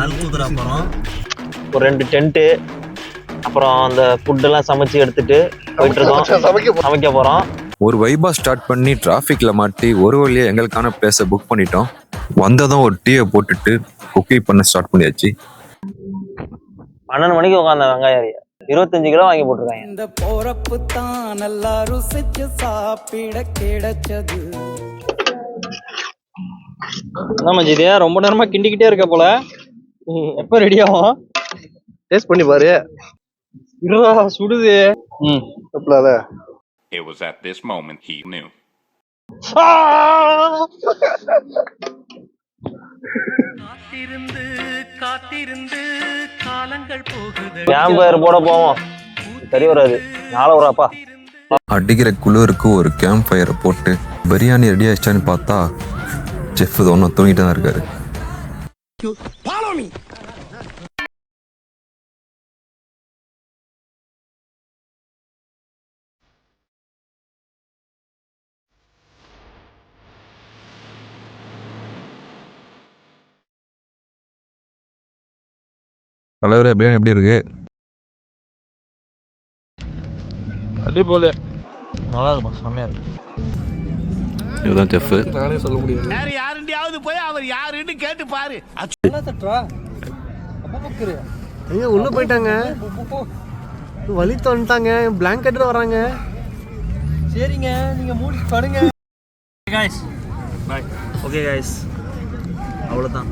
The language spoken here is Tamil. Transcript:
அல்குதுரா போகிறோம். ஒரு 2 டென்ட்டு, அப்புறம் அந்த ஃபுட்டெல்லாம் சமைச்சு எடுத்துட்டு போயிட்டு இருக்கோம். சமைக்க போகிறோம். ஒரு வைபா ஸ்டார்ட் பண்ணி டிராஃபிக்ல மாட்டி ஒரு வழியா எங்களுக்கான பிளேஸை புக் பண்ணிட்டோம். வந்ததும் ஒரு டீயை போட்டுட்டு குக்கிங் பண்ண ஸ்டார்ட் பண்ணியாச்சு. 12 மணிக்கு உட்காந்த வெங்காயம் 25 கிலோ வாங்கி போட்டிருக்காங்க. இந்த போறப்பு தான் நல்லா ருசிச்சு சாப்பிட கிடைச்சது. என்ன மஜிதே, ரொம்ப நேரமா கிண்டிக்கிட்டே இருக்க போல. எப்ப ரெடி ஆகும்? டேஸ்ட் பண்ணி பாரு. இருடா, சுடுது. தப்புலாத. It was at this moment he knew. காத்திருந்து காலங்கள் போகுது. கேம்பயர் போட போவோம். சரி வராது. நாளை வராப்பா. அடிக்கிற குளிருக்கு ஒரு கேம்ப் ஃபயரை போட்டு பிரியாணி ரெடி ஆயிடுச்சான்னு பார்த்தா செஃப் ஒன்றும் தூங்கிட்டு தான் இருக்காரு. தலைவரே, பிரியாணி எப்படி இருக்கு? அதே போல நல்லா இருக்குமா? செம்மையா இருக்கு. இதுதான் செஃப். நானே சொல்ல முடியாது. வேற யாருண்டியாவது போய் அவர் யாருன்னு கேட்டு பாரு. ஐயோ உள்ள போயிட்டாங்க. வலித்து வந்துட்டாங்க. பிளாங்கெட்ல வராங்க. சரிங்க, நீங்க மூடி படுங்க. ஓகே गाइस, அவ்வளவுதான்.